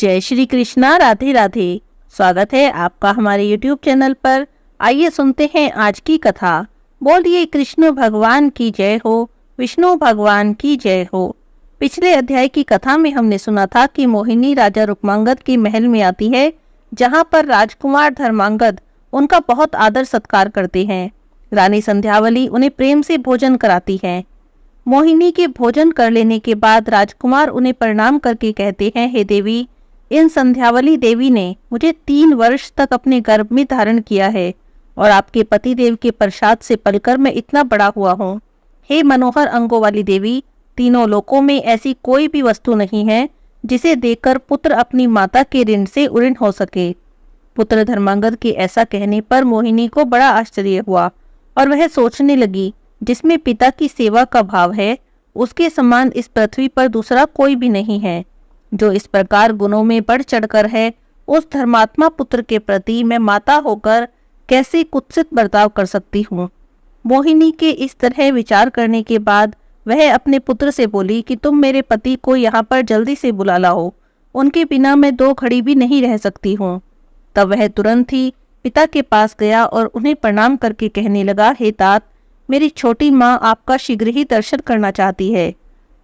जय श्री कृष्णा। राधे राधे। स्वागत है आपका हमारे YouTube चैनल पर। आइए सुनते हैं आज की कथा। बोलिए कृष्ण भगवान की जय हो, विष्णु भगवान की जय हो। पिछले अध्याय की कथा में हमने सुना था कि मोहिनी राजा रुक्मांगद के महल में आती है, जहां पर राजकुमार धर्मांगद उनका बहुत आदर सत्कार करते हैं। रानी संध्यावली उन्हें प्रेम से भोजन कराती है। मोहिनी के भोजन कर लेने के बाद राजकुमार उन्हें प्रणाम करके कहते हैं, हे देवी, इन संध्यावली देवी ने मुझे 3 वर्ष तक अपने गर्भ में धारण किया है और आपके पति देव के प्रसाद से पलकर मैं इतना बड़ा हुआ हूँ। हे मनोहर अंगों वाली देवी, तीनों लोकों में ऐसी कोई भी वस्तु नहीं है जिसे देखकर पुत्र अपनी माता के ऋण से उऋण हो सके। पुत्र धर्मांगद के ऐसा कहने पर मोहिनी को बड़ा आश्चर्य हुआ और वह सोचने लगी, जिसमें पिता की सेवा का भाव है, उसके समान इस पृथ्वी पर दूसरा कोई भी नहीं है। जो इस प्रकार गुणों में बढ़ चढ़कर है, उस धर्मात्मा पुत्र के प्रति मैं माता होकर कैसे कुत्सित बर्ताव कर सकती हूँ। मोहिनी के इस तरह विचार करने के बाद वह अपने पुत्र से बोली कि तुम मेरे पति को यहाँ पर जल्दी से बुला लाओ, उनके बिना मैं 2 घड़ी भी नहीं रह सकती हूँ। तब वह तुरंत ही पिता के पास गया और उन्हें प्रणाम करके कहने लगा, हे तात, मेरी छोटी माँ आपका शीघ्र ही दर्शन करना चाहती है।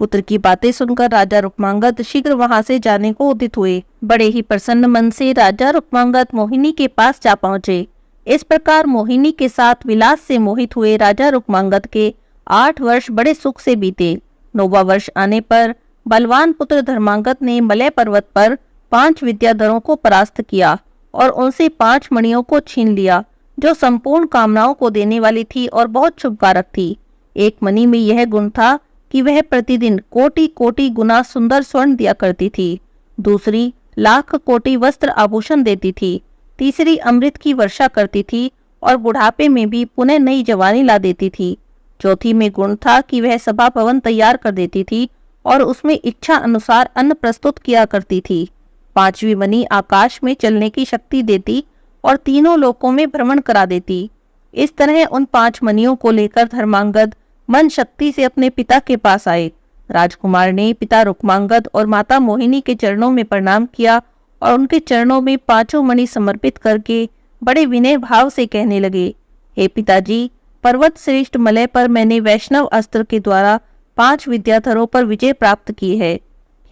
पुत्र की बातें सुनकर राजा रुक्मांगद शीघ्र वहां से जाने को उदित हुए। बड़े ही प्रसन्न मन से राजा रुक्मांगद मोहिनी के पास जा पहुंचे। इस प्रकार मोहिनी के साथ विलास से मोहित हुए राजा रुक्मांगद के 8 वर्ष बड़े सुख से बीते। 9वां वर्ष आने पर बलवान पुत्र धर्मांगद ने मलय पर्वत पर 5 विद्याधरों को परास्त किया और उनसे 5 मणियों को छीन लिया, जो संपूर्ण कामनाओं को देने वाली थी और बहुत शुभकारक थी। एक मणि में यह गुण था कि वह प्रतिदिन कोटि कोटि गुना सुंदर स्वर्ण दिया करती थी। दूसरी लाख कोटि वस्त्र आभूषण देती थी। तीसरी अमृत की वर्षा करती थी और बुढ़ापे में भी पुनः नई जवानी ला देती थी। चौथी में गुण था कि वह सभा भवन तैयार कर देती थी और उसमें इच्छा अनुसार अन्न प्रस्तुत किया करती थी। 5वीं मणि आकाश में चलने की शक्ति देती और तीनों लोकों में भ्रमण करा देती। इस तरह उन 5 मणियों को लेकर धर्मांगद मन शक्ति से अपने पिता के पास आए। राजकुमार ने पिता रुक्मांगद और माता मोहिनी के चरणों में प्रणाम किया और उनके चरणों में 5 मणि समर्पित करके बड़े विनय भाव से कहने लगे, हे पिताजी, पर्वत श्रेष्ठ मलय पर मैंने वैष्णव अस्त्र के द्वारा 5 विद्याधरों पर विजय प्राप्त की है।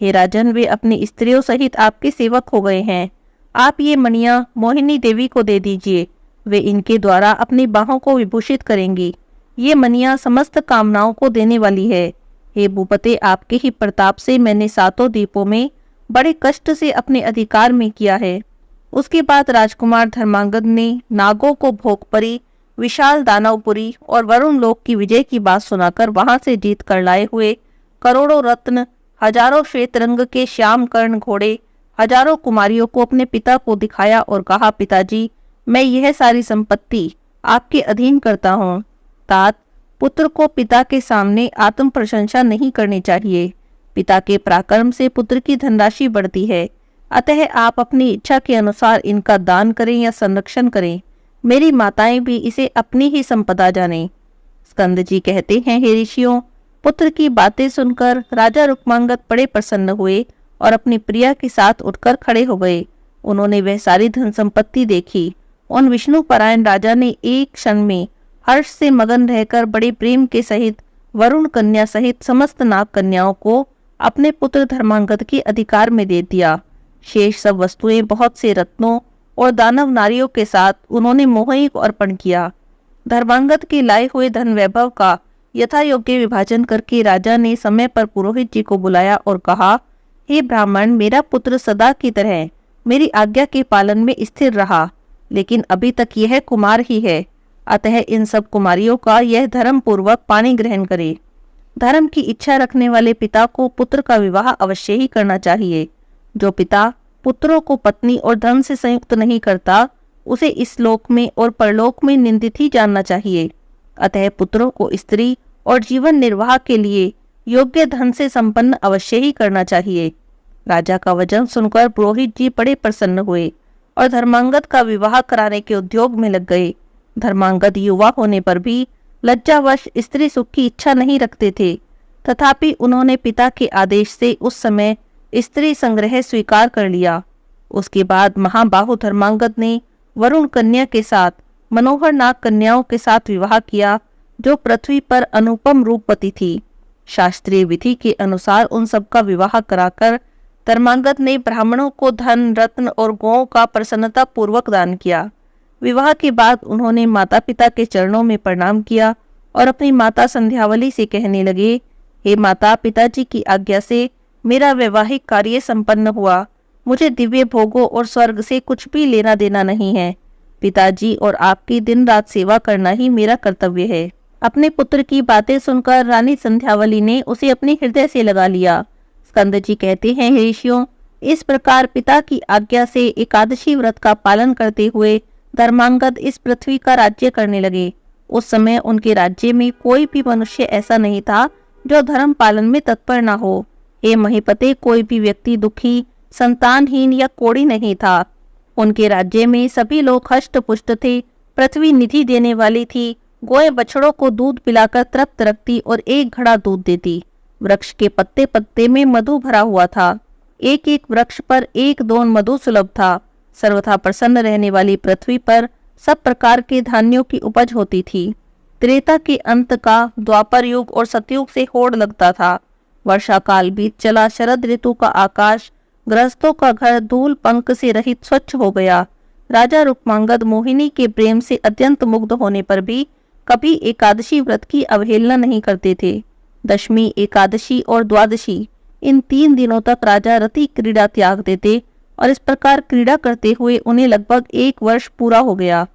हे राजन, वे अपनी स्त्रियों सहित आपके सेवक हो गए हैं। आप ये मणियां मोहिनी देवी को दे दीजिए, वे इनके द्वारा अपनी बाहों को विभूषित करेंगी। ये मणियां समस्त कामनाओं को देने वाली है। हे भूपते, आपके ही प्रताप से मैंने 7 द्वीपों में बड़े कष्ट से अपने अधिकार में किया है। उसके बाद राजकुमार धर्मांगद ने नागों को भोगपरी, विशाल दानवपुरी और वरुण लोक की विजय की बात सुनाकर वहां से जीत कर लाए हुए करोड़ों रत्न, हजारों श्वेत रंग के श्याम कर्ण घोड़े, हजारों कुमारियों को अपने पिता को दिखाया और कहा, पिताजी, मैं यह सारी संपत्ति आपके अधीन करता हूँ। तात, पुत्र को पिता के सामने आत्म प्रशंसा नहीं करनी चाहिए। पिता के पराक्रम से पुत्र की धनराशि बढ़ती है, अतः आप अपनी इच्छा के अनुसार इनका दान करें या संरक्षण करें। मेरी माताएं भी इसे अपनी ही संपदा जाने। स्कंद जी कहते हैं, हे ऋषियों, पुत्र की बातें सुनकर राजा रुक्मांगद बड़े प्रसन्न हुए और अपनी प्रिया के साथ उठकर खड़े हो गए। उन्होंने वह सारी धन संपत्ति देखी। उन विष्णु परायण राजा ने एक क्षण में हर्ष से मगन रहकर बड़े प्रेम के सहित वरुण कन्या सहित समस्त नाग कन्याओं को अपने पुत्र धर्मांगद के अधिकार में दे दिया। शेष सब वस्तुएं बहुत से रत्नों और दानव नारियों के साथ उन्होंने मोहिनी को अर्पण किया। धर्मांगद के लाए हुए धन वैभव का यथा योग्य विभाजन करके राजा ने समय पर पुरोहित जी को बुलाया और कहा, हे ब्राह्मण, मेरा पुत्र सदा की तरह मेरी आज्ञा के पालन में स्थिर रहा, लेकिन अभी तक यह कुमार ही है, अतः इन सब कुमारियों का यह धर्म पूर्वक पानी ग्रहण करे। धर्म की इच्छा रखने वाले पिता को पुत्र का विवाह अवश्य ही करना चाहिए। जो पिता पुत्रों को पत्नी और धन से संयुक्त नहीं करता, उसे इस लोक में और परलोक में निंदित ही जानना चाहिए। अतः पुत्रों को स्त्री और जीवन निर्वाह के लिए योग्य धन से संपन्न अवश्य ही करना चाहिए। राजा का वचन सुनकर पुरोहित जी बड़े प्रसन्न हुए और धर्मांगद का विवाह कराने के उद्योग में लग गए। धर्मांगद युवा होने पर भी लज्जावश स्त्री सुख की इच्छा नहीं रखते थे, तथापि उन्होंने पिता के आदेश से उस समय स्त्री संग्रह स्वीकार कर लिया। उसके बाद महाबाहु धर्मांगद ने वरुण कन्या के साथ मनोहर नाग कन्याओं के साथ विवाह किया, जो पृथ्वी पर अनुपम रूपवती थी। शास्त्रीय विधि के अनुसार उन सबका विवाह कराकर धर्मांगद ने ब्राह्मणों को धन, रत्न और गौओं का प्रसन्नता पूर्वक दान किया। विवाह के बाद उन्होंने माता पिता के चरणों में प्रणाम किया और अपनी माता संध्यावली से कहने लगे, हे माता, पिताजी की आज्ञा से मेरा वैवाहिक कार्य संपन्न हुआ। मुझे दिव्य भोगों और स्वर्ग से कुछ भी लेना देना नहीं है। पिताजी और आपकी दिन रात सेवा करना ही मेरा कर्तव्य है। अपने पुत्र की बातें सुनकर रानी संध्यावली ने उसे अपने हृदय से लगा लिया। स्कंद जी कहते हैं, हे ऋषियों, इस प्रकार पिता की आज्ञा से एकादशी व्रत का पालन करते हुए धर्मांगद इस पृथ्वी का राज्य करने लगे। उस समय उनके राज्य में कोई भी मनुष्य ऐसा नहीं था जो धर्म पालन में तत्पर न हो। हे महीपते, कोई भी व्यक्ति दुखी, संतानहीन या कोढ़ी नहीं था। उनके राज्य में सभी लोग हष्ट पुष्ट थे। पृथ्वी निधि देने वाली थी। गोए बछड़ों को दूध पिलाकर तृप्त रखती और एक घड़ा दूध देती। वृक्ष के पत्ते पत्ते में मधु भरा हुआ था। एक एक वृक्ष पर एक दोन मधु सुलभ था। सर्वथा प्रसन्न रहने वाली पृथ्वी पर सब प्रकार के धान्यों की उपज होती थी। त्रेता के अंत का द्वापर युग और सतयुग से होड़ लगता था। वर्षा काल बीत चला। शरद ऋतु का आकाश, गृहस्थों का घर धूल पंख से रहित स्वच्छ हो गया। राजा रुक्मांगद मोहिनी के प्रेम से अत्यंत मुग्ध होने पर भी कभी एकादशी व्रत की अवहेलना नहीं करते थे। दशमी, एकादशी और द्वादशी, इन 3 दिनों तक राजा रति क्रीड़ा त्याग देते और इस प्रकार क्रीड़ा करते हुए उन्हें लगभग 1 वर्ष पूरा हो गया।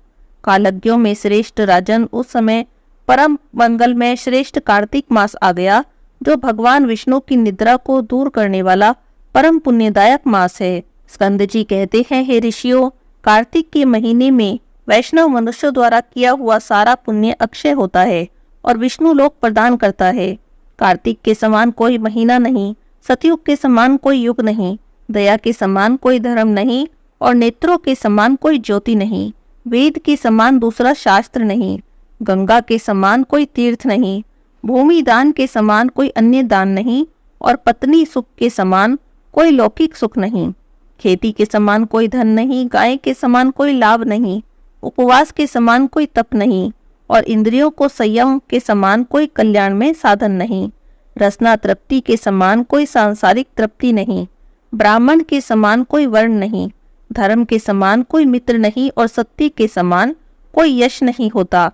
कालज्ञों में श्रेष्ठ राजन, उस समय परम मंगल में श्रेष्ठ कार्तिक मास आ गया, जो भगवान विष्णु की निद्रा को दूर करने वाला परम पुण्यदायक मास है। स्कंद जी कहते हैं, हे ऋषियों, कार्तिक के महीने में वैष्णव मनुष्यों द्वारा किया हुआ सारा पुण्य अक्षय होता है और विष्णु लोक प्रदान करता है। कार्तिक के समान कोई महीना नहीं, सतयुग के समान कोई युग नहीं, दया के समान कोई धर्म नहीं और नेत्रों के समान कोई ज्योति नहीं। वेद के समान दूसरा शास्त्र नहीं, गंगा के समान कोई तीर्थ नहीं, भूमि दान के समान कोई अन्य दान नहीं और पत्नी सुख के समान कोई लौकिक सुख नहीं। खेती के समान कोई धन नहीं, गाय के समान कोई लाभ नहीं, उपवास के समान कोई तप नहीं और इंद्रियों को संयम के समान कोई कल्याण में साधन नहीं। रसना तृप्ति के समान कोई सांसारिक तृप्ति नहीं, ब्राह्मण के समान कोई वर्ण नहीं, धर्म के समान कोई मित्र नहीं और सत्य के समान कोई यश नहीं होता।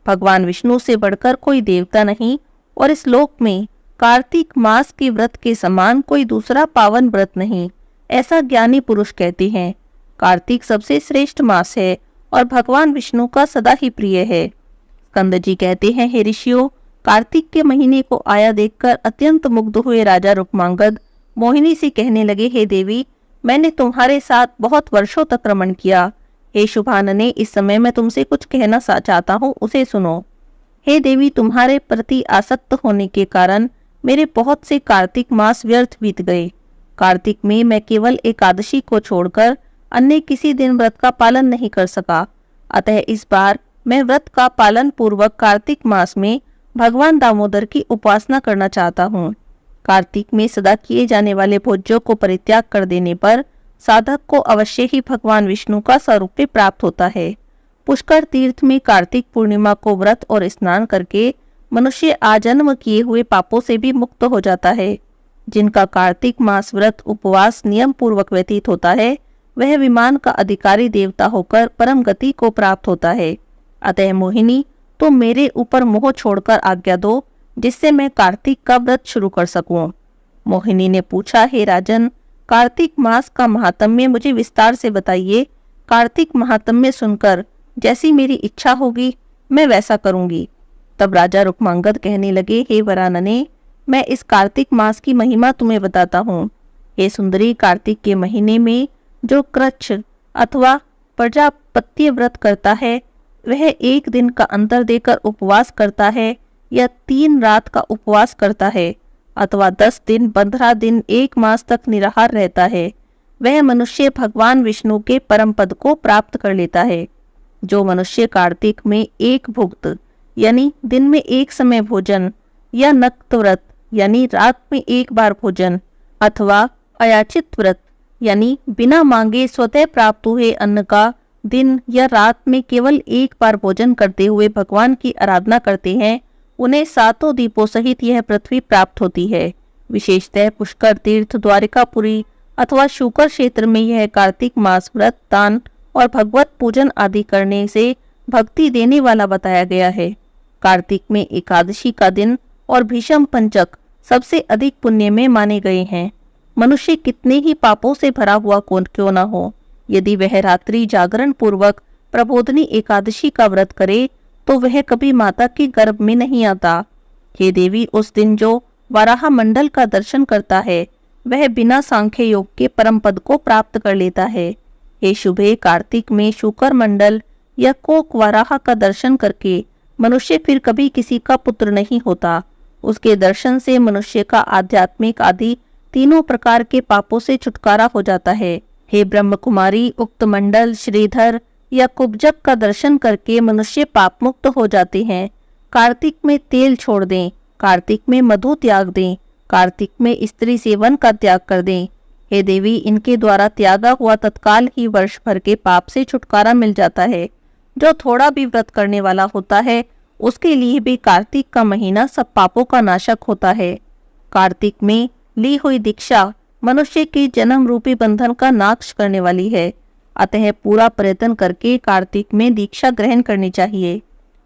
भगवान विष्णु से बढ़कर कोई देवता नहीं और इस लोक में कार्तिक मास के व्रत के समान कोई दूसरा पावन व्रत नहीं, ऐसा ज्ञानी पुरुष कहते हैं। कार्तिक सबसे श्रेष्ठ मास है और भगवान विष्णु का सदा ही प्रिय है। स्कंद जी कहते हैं, हे ऋषियों, कार्तिक के महीने को आया देखकर अत्यंत मुग्ध हुए राजा रुक्मांगद मोहिनी से कहने लगे, हे देवी, मैंने तुम्हारे साथ बहुत वर्षों तक रमण किया। हे शुभानने, इस समय मैं तुमसे कुछ कहना चाहता हूँ, उसे सुनो। हे देवी, तुम्हारे प्रति आसक्त होने के कारण मेरे बहुत से कार्तिक मास व्यर्थ बीत गए। कार्तिक में मैं केवल एकादशी को छोड़कर अन्य किसी दिन व्रत का पालन नहीं कर सका। अतः इस बार मैं व्रत का पालन पूर्वक कार्तिक मास में भगवान दामोदर की उपासना करना चाहता हूँ। कार्तिक में सदा किए जाने वाले भोज्यों को परित्याग कर देने पर साधक को अवश्य ही भगवान विष्णु का स्वरूप प्राप्त होता है। पुष्कर तीर्थ में कार्तिक पूर्णिमा को व्रत और स्नान करके मनुष्य आजन्म किए हुए पापों से भी मुक्त हो जाता है। जिनका कार्तिक मास व्रत उपवास नियम पूर्वक व्यतीत होता है, वह विमान का अधिकारी देवता होकर परम गति को प्राप्त होता है। अतः मोहिनी, तुम मेरे ऊपर मोह छोड़कर आज्ञा दो, जिससे मैं कार्तिक का व्रत शुरू कर सकूं। मोहिनी ने पूछा, हे राजन, कार्तिक मास का महात्म्य मुझे विस्तार से बताइए। कार्तिक महात्म्य सुनकर जैसी मेरी इच्छा होगी मैं वैसा करूंगी। तब राजा रुक्मांगद कहने लगे, हे वरानने, मैं इस कार्तिक मास की महिमा तुम्हें बताता हूँ। हे सुंदरी, कार्तिक के महीने में जो कृच्छ अथवा प्रजापत्य व्रत करता है, वह 1 दिन का अंतर देकर उपवास करता है या 3 रात का उपवास करता है अथवा 10 दिन, 15 दिन, 1 मास तक निराहार रहता है, वह मनुष्य भगवान विष्णु के परम पद को प्राप्त कर लेता है। जो मनुष्य कार्तिक में 1 भुक्त यानी दिन में 1 समय भोजन या नक्त व्रत यानी रात में 1 बार भोजन अथवा अयाचित व्रत यानी बिना मांगे स्वतः प्राप्त हुए अन्न का दिन या रात में केवल एक बार भोजन करते हुए भगवान की आराधना करते हैं, उन्हें 7 दीपों सहित यह पृथ्वी प्राप्त होती है। विशेषतः पुष्कर तीर्थ, द्वारिकापुरी अथवा शुकर क्षेत्र में यह कार्तिक मास व्रत, दान और भगवत पूजन आदि करने से भक्ति देने वाला बताया गया है। कार्तिक में एकादशी का दिन और भीषम पंचक सबसे अधिक पुण्य में माने गए हैं। मनुष्य कितने ही पापों से भरा हुआ क्यों न हो, यदि वह रात्रि जागरण पूर्वक प्रबोधनी एकादशी का व्रत करे तो वह कभी माता के गर्भ में नहीं आता। हे देवी, उस दिन जो वाराह मंडल का दर्शन करता है वह बिना सांख्य योग के परम पद को प्राप्त कर लेता है। हे शुभे, कार्तिक में शुकर मंडल या कोक वाराह का दर्शन करके मनुष्य फिर कभी किसी का पुत्र नहीं होता। उसके दर्शन से मनुष्य का आध्यात्मिक आदि तीनों प्रकार के पापों से छुटकारा हो जाता है। हे ब्रह्म कुमारी, उक्त मंडल, श्रीधर या कुब्जक का दर्शन करके मनुष्य पाप मुक्त हो जाते हैं। कार्तिक में तेल छोड़ दें, कार्तिक में मधु त्याग दें, कार्तिक में स्त्री सेवन का त्याग कर दें। हे देवी, इनके द्वारा त्यागा हुआ तत्काल ही वर्ष भर के पाप से छुटकारा मिल जाता है। जो थोड़ा भी व्रत करने वाला होता है उसके लिए भी कार्तिक का महीना सब पापों का नाशक होता है। कार्तिक में ली हुई दीक्षा मनुष्य के जन्म रूपी बंधन का नाश करने वाली है। अतः पूरा प्रयत्न करके कार्तिक में दीक्षा ग्रहण करनी चाहिए।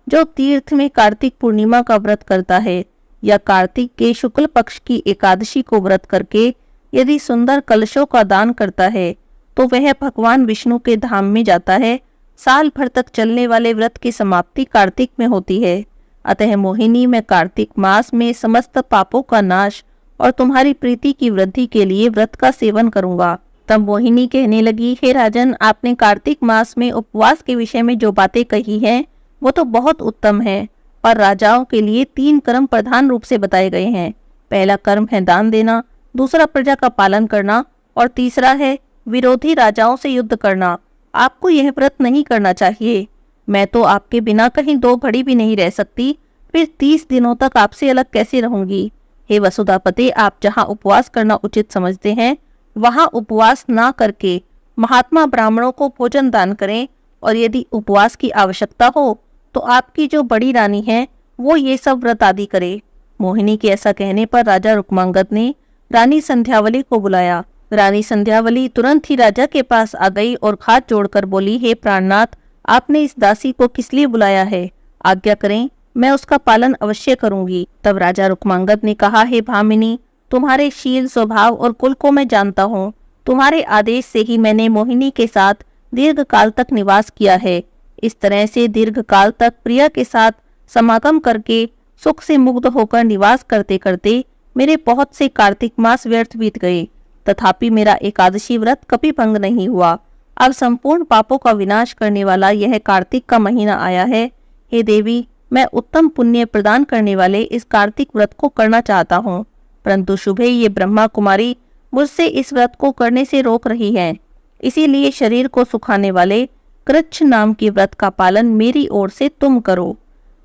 जो तीर्थ में कार्तिक पूर्णिमा का व्रत करता है या कार्तिक के शुक्ल पक्ष की एकादशी को व्रत करके यदि सुंदर कलशों का दान करता है तो वह भगवान विष्णु के धाम में जाता है। साल भर तक चलने वाले व्रत की समाप्ति कार्तिक में होती है। अतः मोहिनी, मैं कार्तिक मास में समस्त पापों का नाश और तुम्हारी प्रीति की वृद्धि के लिए व्रत का सेवन करूंगा। तब मोहिनी कहने लगी, हे राजन, आपने कार्तिक मास में उपवास के विषय में जो बातें कही हैं वो तो बहुत उत्तम है, और राजाओं के लिए 3 कर्म प्रधान रूप से बताए गए हैं। पहला कर्म है दान देना, दूसरा प्रजा का पालन करना और तीसरा है विरोधी राजाओं से युद्ध करना। आपको यह व्रत नहीं करना चाहिए। मैं तो आपके बिना कहीं 2 घड़ी भी नहीं रह सकती, फिर 30 दिनों तक आपसे अलग कैसे रहूंगी। हे वसुधापते, आप जहाँ उपवास करना उचित समझते हैं वहाँ उपवास ना करके महात्मा ब्राह्मणों को भोजन दान करें, और यदि उपवास की आवश्यकता हो तो आपकी जो बड़ी रानी है वो ये सब व्रत आदि करे। मोहिनी के ऐसा कहने पर राजा रुक्मांगद ने रानी संध्यावली को बुलाया। रानी संध्यावली तुरंत ही राजा के पास आ गई और हाथ जोड़कर बोली, हे प्राणनाथ, आपने इस दासी को किस लिए बुलाया है? आज्ञा करें, मैं उसका पालन अवश्य करूंगी। तब राजा रुक्मांगद ने कहा, हे भामिनी, तुम्हारे शील, स्वभाव और कुल को मैं जानता हूँ। तुम्हारे आदेश से ही मैंने मोहिनी के साथ दीर्घ काल तक निवास किया है। इस तरह से दीर्घ काल तक प्रिया के साथ समागम करके सुख से मुग्ध होकर निवास करते करते मेरे बहुत से कार्तिक मास व्यर्थ बीत गए, तथापि मेरा एकादशी व्रत कभी भंग नहीं हुआ। अब संपूर्ण पापों का विनाश करने वाला यह कार्तिक का महीना आया है। हे देवी, मैं उत्तम पुण्य प्रदान करने वाले इस कार्तिक व्रत को करना चाहता हूँ, परंतु शुभे ये ब्रह्मा कुमारी मुझसे इस व्रत को करने से रोक रही है। इसीलिए शरीर को सुखाने वाले कृच्छ नाम की व्रत का पालन मेरी ओर से तुम करो।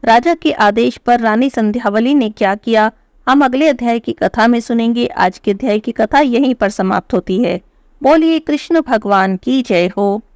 राजा के आदेश पर रानी संध्यावली ने क्या किया, हम अगले अध्याय की कथा में सुनेंगे। आज के अध्याय की कथा यहीं पर समाप्त होती है। बोलिए कृष्ण भगवान की जय हो।